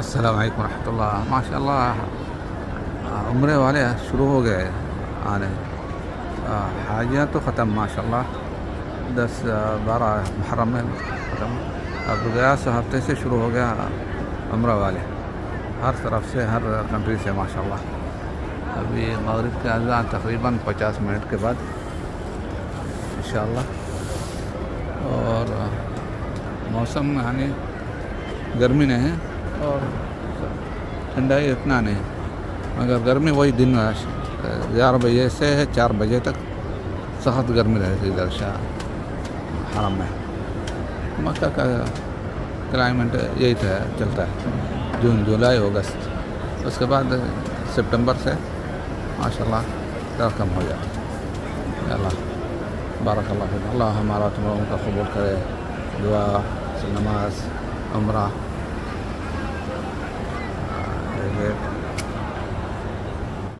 السلام علیکم ورحمۃ اللہ. ماشاء اللہ عمرے والے شروع ہو گئے آنے. حاجیاں تو ختم ماشاء اللہ 10-12 محرم میں ختم. اب گیا سے ہفتے سے شروع ہو گیا عمرہ والے ہر طرف سے, ہر کنٹری سے ماشاء اللہ. ابھی مغرب کے اذان تقریباً 50 منٹ کے بعد انشاءاللہ. اور موسم یعنی گرمی نہیں ہے اور ٹھنڈائی اتنا نہیں ہے, مگر گرمی وہی دن 11 بجے سے 4 بجے تک سخت گرمی رہتی ہے ادھر شاہ حرم میں. مکہ کا کلائمیٹ یہی چلتا ہے جون جولائی اگست, اس کے بعد سپٹمبر سے ماشاء اللہ ذرا کم ہو جاتا ہے. اللہ بارک اللہ فیک. اللہ ہمارا تم لوگوں کا قبول کرے. دعا, نماز, عمرہ